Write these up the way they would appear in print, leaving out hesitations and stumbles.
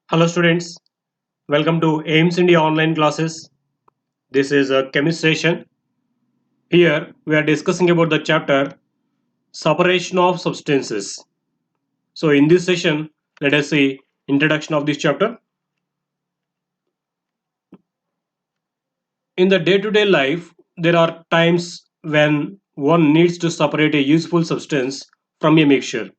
Hello students, welcome to AIMS India online classes. This is a chemistry session. Here we are discussing about the chapter separation of substances. So in this session, let us see introduction of this chapter. In the day-to-day life, there are times when one needs to separate a useful substance from a mixture.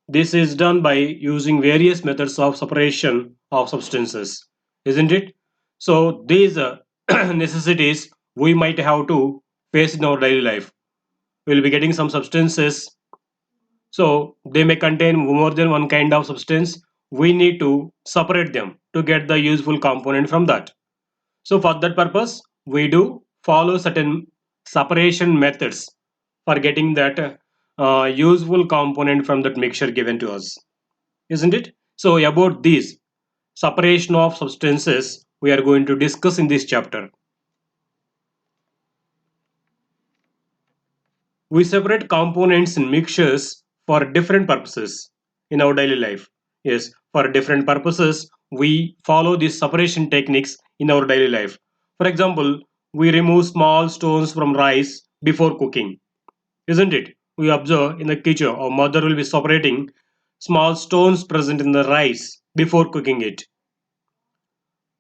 This is done by using various methods of separation of substances, isn't it? So these necessities we might have to face in our daily life. We'll be getting some substances, so they may contain more than one kind of substance. We need to separate them to get the useful component from that. So for that purpose, we do follow certain separation methods for getting that useful component from that mixture given to us, isn't it? So about these separation of substances we are going to discuss in this chapter. We separate components in mixtures for different purposes in our daily life. Yes, for different purposes we follow these separation techniques in our daily life. For example, we remove small stones from rice before cooking, isn't it? We observe in the kitchen our mother will be separating small stones present in the rice before cooking it.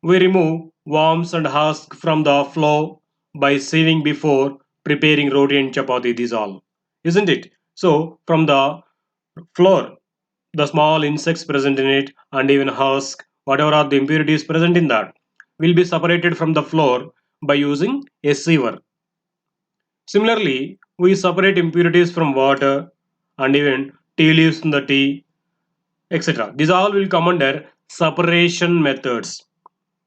We remove worms and husks from the flour by sieving before preparing roti and chapati. These all, isn't it? So from the flour, the small insects present in it and even husk, whatever are the impurities present in that, will be separated from the flour by using a siever. Similarly, we separate impurities from water and even tea leaves from the tea, etc. These all will come under separation methods.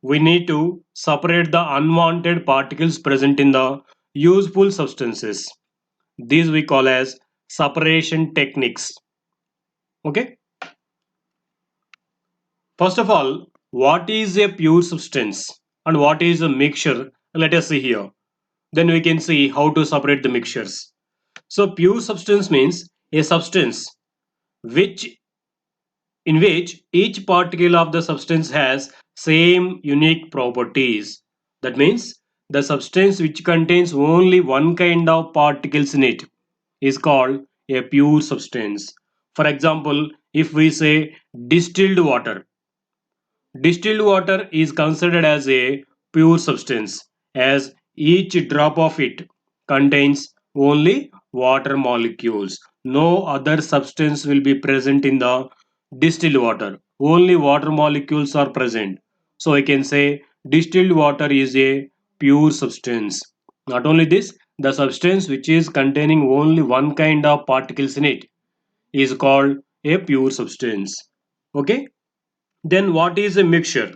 We need to separate the unwanted particles present in the useful substances. These we call as separation techniques. Okay. First of all, what is a pure substance and what is a mixture? Let us see here. Then we can see how to separate the mixtures. So pure substance means a substance which in which each particle of the substance has same unique properties. That means the substance which contains only one kind of particles in it is called a pure substance. For example, if we say distilled water is considered as a pure substance as each drop of it contains only water molecules. No other substance will be present in the distilled water. Only water molecules are present. So I can say distilled water is a pure substance. Not only this, the substance which is containing only one kind of particles in it is called a pure substance. Okay? Then what is a mixture?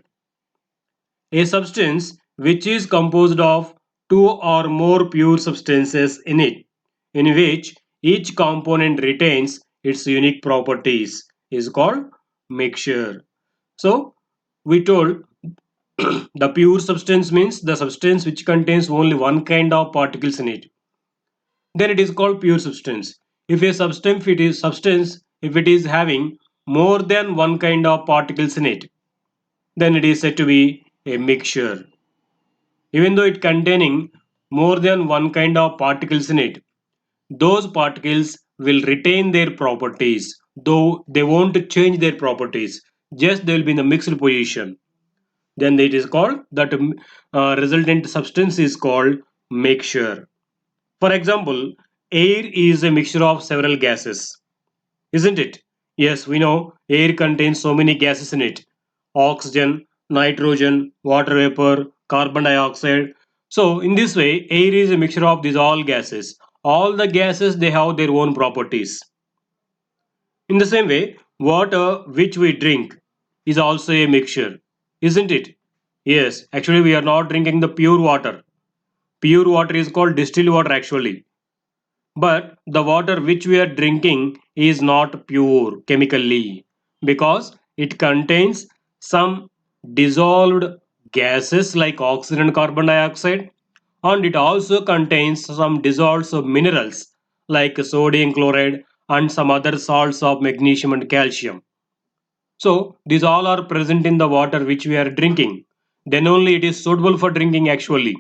A substance which is composed of two or more pure substances in it, in which each component retains its unique properties, is called mixture. So, we told the pure substance means the substance which contains only one kind of particles in it. Then it is called pure substance. If a if it is having more than one kind of particles in it, then it is said to be a mixture. Even though it containing more than one kind of particles in it, those particles will retain their properties, though they won't change their properties, just they will be in the mixed position. Then it is called that resultant substance is called mixture. For example, air is a mixture of several gases, isn't it? Yes, we know air contains so many gases in it: oxygen, nitrogen, water vapor, carbon dioxide. So, in this way, air is a mixture of these all gases. All the gases they have their own properties. In the same way, water which we drink is also a mixture, isn't it? Yes, actually, we are not drinking the pure water. Pure water is called distilled water actually. But the water which we are drinking is not pure chemically because it contains some dissolved gases like oxygen and carbon dioxide, and it also contains some dissolved minerals like sodium chloride and some other salts of magnesium and calcium. So these all are present in the water which we are drinking. Then only it is suitable for drinking actually.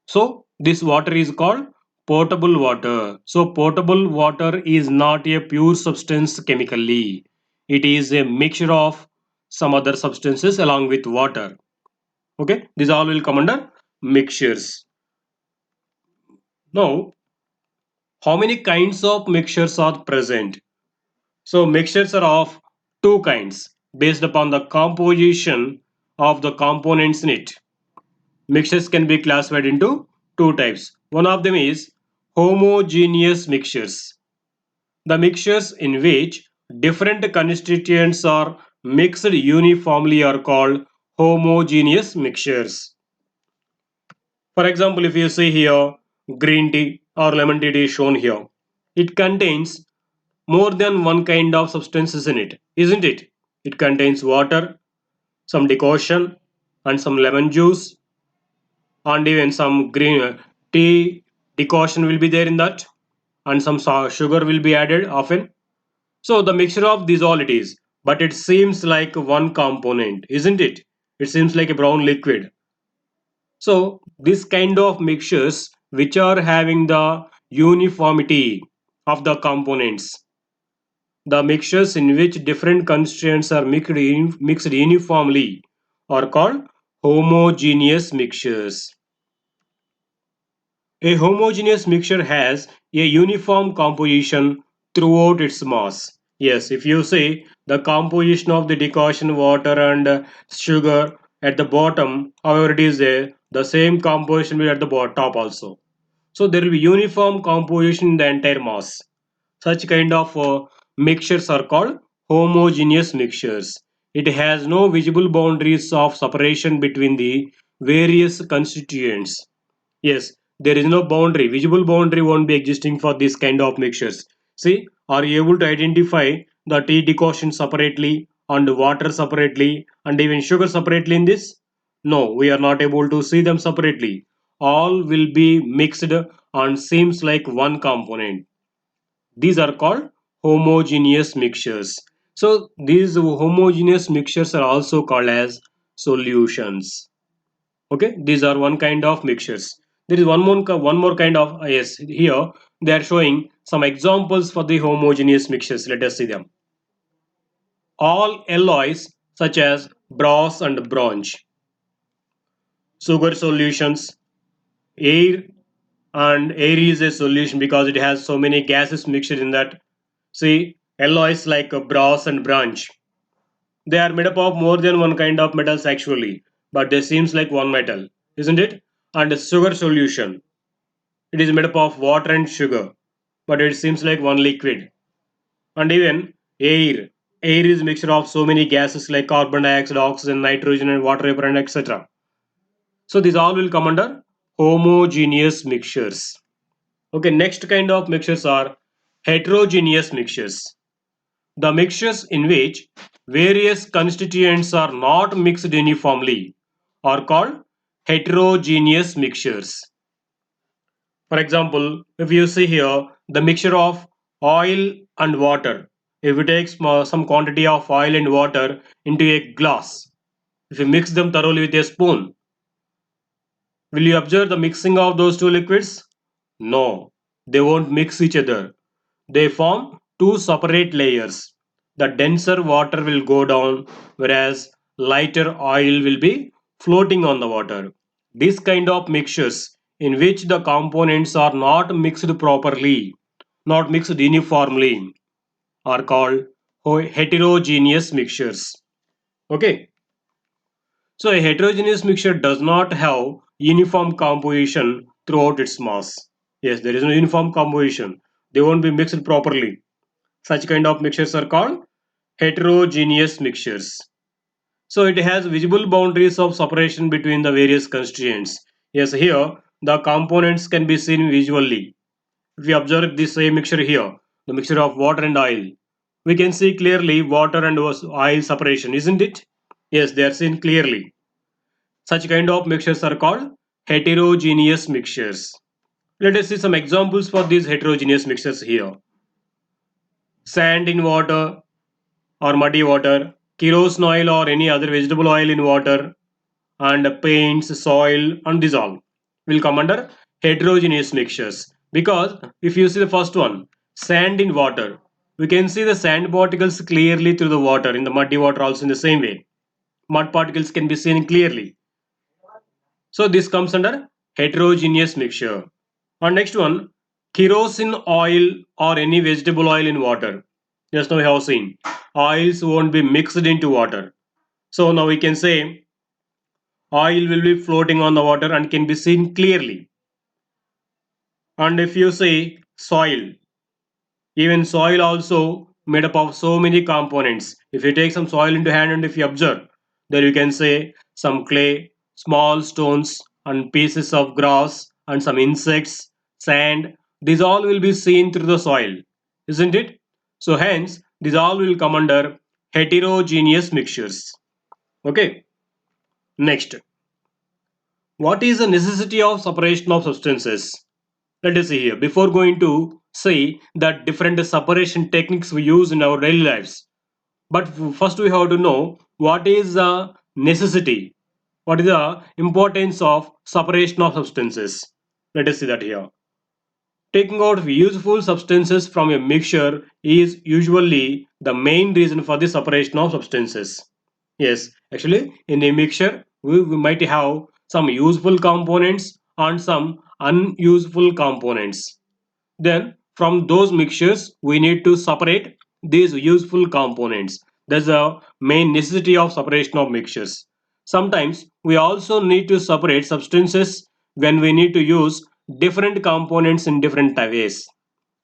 So this water is called potable water. So potable water is not a pure substance chemically. It is a mixture of some other substances along with water. Okay, these all will come under mixtures. Now, how many kinds of mixtures are present? So mixtures are of two kinds based upon the composition of the components in it. Mixtures can be classified into two types. One of them is homogeneous mixtures. The mixtures in which different constituents are mixed uniformly are called homogeneous mixtures. For example, if you see here green tea or lemon tea is shown here, it contains more than one kind of substances in it, isn't it? It contains water, some decoction, and some lemon juice, and even some green tea decoction will be there in that, and some sugar will be added often. So the mixture of these all it is, but it seems like one component, isn't it? It seems like a brown liquid. So this kind of mixtures which are having the uniformity of the components, the mixtures in which different constituents are mixed uniformly are called homogeneous mixtures. A homogeneous mixture has a uniform composition throughout its mass. Yes, if you say the composition of the decoction water and sugar at the bottom, however it is there, the same composition will be at the top also. So there will be uniform composition in the entire mass. Such kind of mixtures are called homogeneous mixtures. It has no visible boundaries of separation between the various constituents. Yes, there is no boundary. Visible boundary won't be existing for this kind of mixtures. See, are you able to identify the tea decoction separately and water separately and even sugar separately in this? No, we are not able to see them separately. All will be mixed and seems like one component. These are called homogeneous mixtures. So these homogeneous mixtures are also called as solutions. Okay, these are one kind of mixtures. There is one more kind of yes, here they are showing some examples for the homogeneous mixtures. Let us see them. All alloys such as brass and bronze, sugar solutions, air, and air is a solution because it has so many gases mixed in that. See, alloys like brass and bronze, they are made up of more than one kind of metals actually, but they seems like one metal, isn't it? And sugar solution, it is made up of water and sugar, but it seems like one liquid. And even air. Air is a mixture of so many gases like carbon dioxide, oxygen, nitrogen, and water vapor, and etc. So these all will come under homogeneous mixtures. Okay, next kind of mixtures are heterogeneous mixtures. The mixtures in which various constituents are not mixed uniformly are called heterogeneous mixtures. For example, if you see here the mixture of oil and water, if we take some quantity of oil and water into a glass, if you mix them thoroughly with a spoon, will you observe the mixing of those two liquids? No, they won't mix each other. They form two separate layers. The denser water will go down, whereas lighter oil will be floating on the water. This kind of mixtures in which the components are not mixed properly, not mixed uniformly, are called heterogeneous mixtures. Okay, so a heterogeneous mixture does not have uniform composition throughout its mass. Yes, there is no uniform composition. They won't be mixed properly. Such kind of mixtures are called heterogeneous mixtures. So it has visible boundaries of separation between the various constituents. Yes, here the components can be seen visually. If we observe this same mixture here, the mixture of water and oil, we can see clearly water and oil separation, isn't it? Yes, they are seen clearly. Such kind of mixtures are called heterogeneous mixtures. Let us see some examples for these heterogeneous mixtures here. Sand in water or muddy water, kerosene oil or any other vegetable oil in water, and paints, soil, and dissolve will come under heterogeneous mixtures. Because if you see the first one, sand in water, we can see the sand particles clearly through the water. In the muddy water also in the same way, mud particles can be seen clearly. So this comes under heterogeneous mixture. And next one, kerosene oil or any vegetable oil in water. Just now we have seen oils won't be mixed into water. So now we can say oil will be floating on the water and can be seen clearly. And if you say soil, even soil also made up of so many components. If you take some soil into hand and if you observe, there you can say some clay, small stones, and pieces of grass, and some insects, sand. These all will be seen through the soil, isn't it? So hence, these all will come under heterogeneous mixtures. Okay. Next, what is the necessity of separation of substances? Let us see here. Before going to say that different separation techniques we use in our daily lives, but first we have to know what is the necessity, what is the importance of separation of substances. Let us see that here. Taking out useful substances from a mixture is usually the main reason for the separation of substances. Yes, actually, in a mixture, we might have some useful components and some unuseful components. Then, from those mixtures, we need to separate these useful components. That's the main necessity of separation of mixtures. Sometimes, we also need to separate substances when we need to use different components in different ways.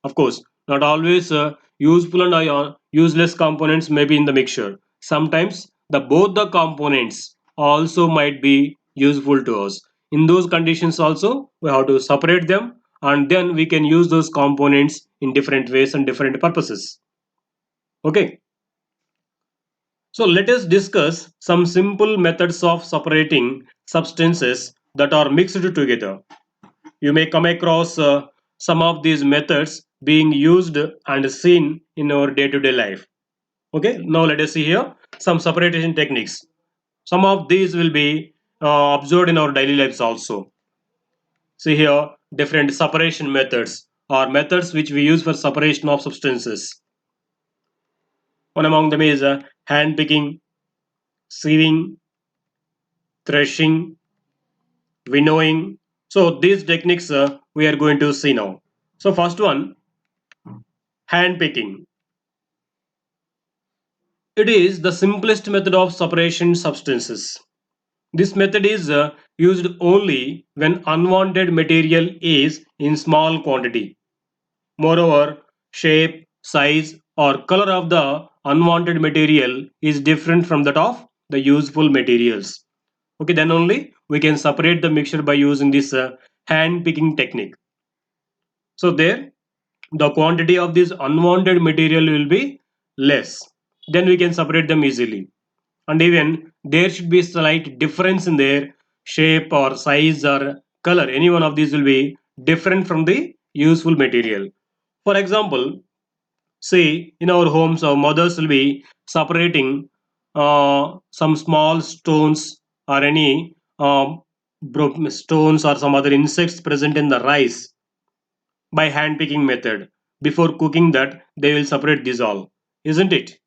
Of course, not always useful and useless components may be in the mixture. Sometimes the both the components also might be useful to us. In those conditions also we have to separate them, and then we can use those components in different ways and different purposes. Okay. So let us discuss some simple methods of separating substances that are mixed together. You may come across some of these methods being used and seen in our day-to-day life. Okay, now let us see here some separation techniques. Some of these will be observed in our daily lives also. See here different separation methods or methods which we use for separation of substances. One among them is hand picking, sieving, threshing, winnowing. So these techniques we are going to see now. So first one, hand picking. It is the simplest method of separation substances. This method is used only when unwanted material is in small quantity. Moreover, shape, size, or color of the unwanted material is different from that of the useful materials. Okay, then only we can separate the mixture by using this hand picking technique. So there, the quantity of this unwanted material will be less. Then we can separate them easily. And even there should be slight difference in their shape or size or color. Any one of these will be different from the useful material. For example, say in our homes our mothers will be separating some small stones or any stones or some other insects present in the rice by hand picking method. Before cooking that they will separate this all, isn't it?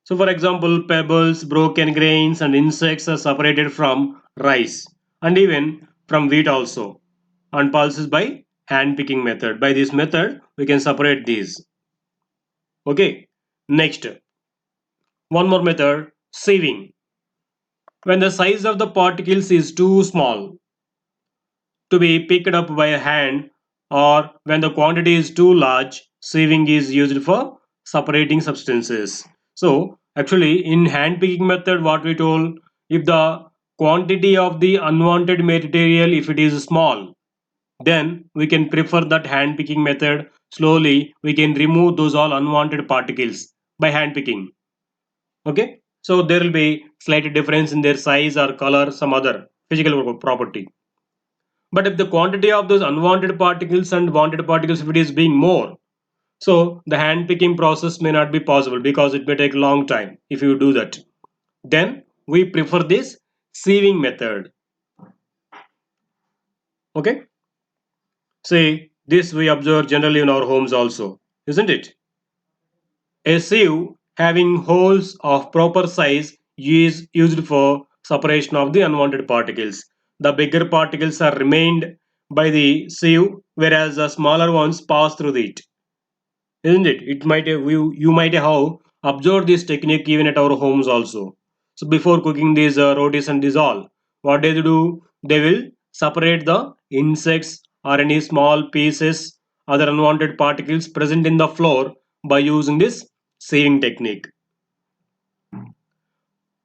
So, for example, pebbles, broken grains, and insects are separated from rice and even from wheat also, and pulses by hand picking method. By this method, we can separate these. Okay. Next, one more method, sieving. When the size of the particles is too small to be picked up by a hand, or when the quantity is too large, sieving is used for separating substances. So actually in hand picking method what we told, if the quantity of the unwanted material if it is small, then we can prefer that hand picking method. Slowly we can remove those all unwanted particles by hand picking. Okay, so there will be slight difference in their size or color, some other physical property. But if the quantity of those unwanted particles and wanted particles if it is being more, So the hand picking process may not be possible because it may take a long time if you do that. Then we prefer this sieving method. Okay. See, this we observe generally in our homes also, isn't it? A sieve having holes of proper size is used for separation of the unwanted particles. The bigger particles are remained by the sieve, whereas the smaller ones pass through it. Isn't it? You might have observed this technique even at our homes also. So before cooking these rotis and this all, what they do? They will separate the insects or any small pieces, other unwanted particles present in the flour by using this sieving technique.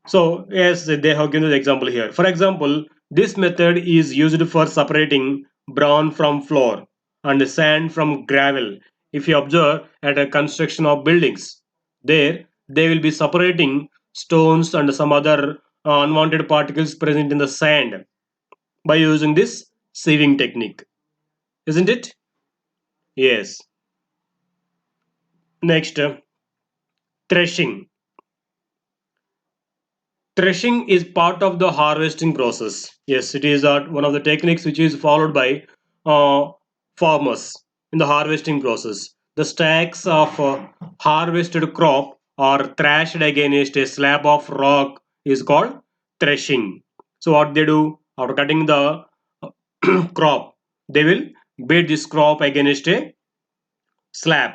So yes, they have given the example here. For example, this method is used for separating brown from flour and sand from gravel. If you observe at a construction of buildings, there they will be separating stones and some other unwanted particles present in the sand by using this sieving technique, isn't it? Yes. Next, threshing. Threshing is part of the harvesting process. Yes, it is one of the techniques which is followed by uh, farmers in the harvesting process. The stacks of harvested crop are thrashed against a slab of rock is called threshing. So what they do after cutting the crop, they will beat this crop against a slab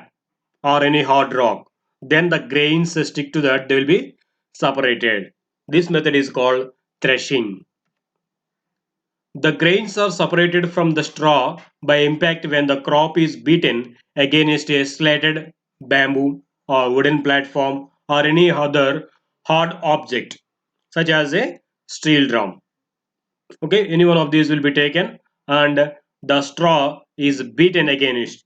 or any hard rock. Then the grains stick to that, they will be separated. This method is called threshing. The grains are separated from the straw by impact when the crop is beaten against a slatted bamboo or wooden platform or any other hard object such as a steel drum. Okay, any one of these will be taken and the straw is beaten against,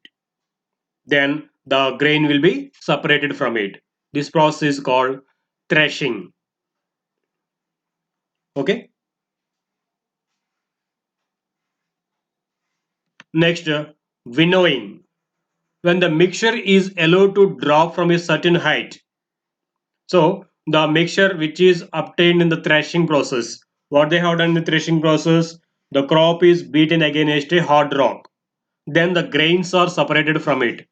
then the grain will be separated from it. This process is called threshing. Okay. Next, winnowing. When the mixture is allowed to drop from a certain height. So the mixture which is obtained in the threshing process. What they have done in the threshing process, the crop is beaten against a hard rock. Then the grains are separated from it.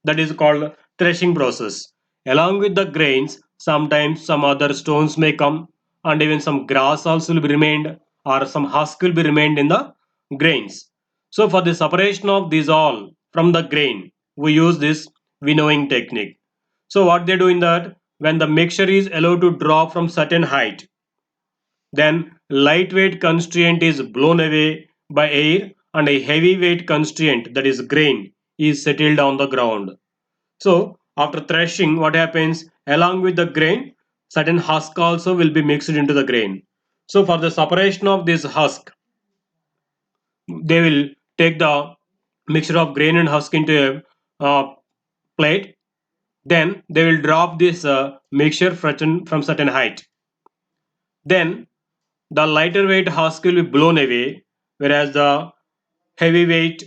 That is called threshing process. Along with the grains, sometimes some other stones may come and even some grass also will be remained or some husk will be remained in the grains. So for the separation of these all from the grain, we use this winnowing technique. So what they do in that, when the mixture is allowed to drop from certain height, then lightweight constraint is blown away by air and a heavyweight constraint, that is grain, is settled on the ground. So after threshing, what happens? Along with the grain, certain husk also will be mixed into the grain. So for the separation of this husk, they will take the mixture of grain and husk into a plate. Then they will drop this mixture from certain height. Then the lighter weight husk will be blown away, whereas the heavyweight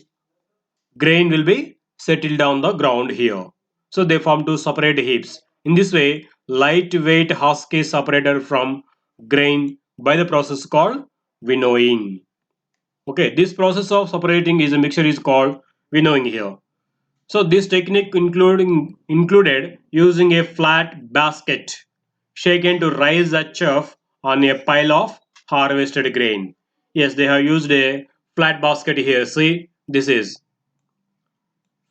grain will be settled down the ground here. So they form two separate heaps. In this way, lightweight husk is separated from grain by the process called winnowing. Okay, this process of separating is a mixture is called winnowing here. So this technique included using a flat basket shaken to raise the chaff on a pile of harvested grain. Yes, they have used a flat basket here. See, this is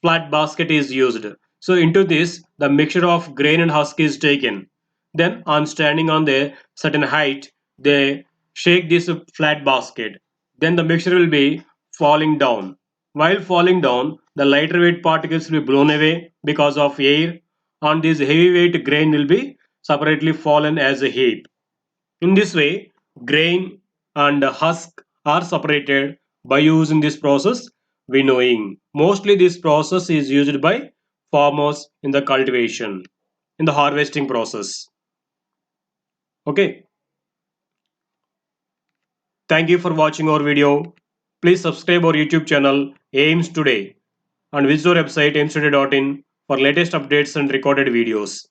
flat basket is used. So into this, the mixture of grain and husk is taken. Then on standing on the certain height, they shake this flat basket. Then the mixture will be falling down. While falling down, the lighter weight particles will be blown away because of air, and this heavyweight grain will be separately fallen as a heap. In this way, grain and husk are separated by using this process winnowing. Mostly this process is used by farmers in the cultivation, in the harvesting process. Okay, thank you for watching our video. Please subscribe our YouTube channel Aims Today and visit our website aimstoday.in for latest updates and recorded videos.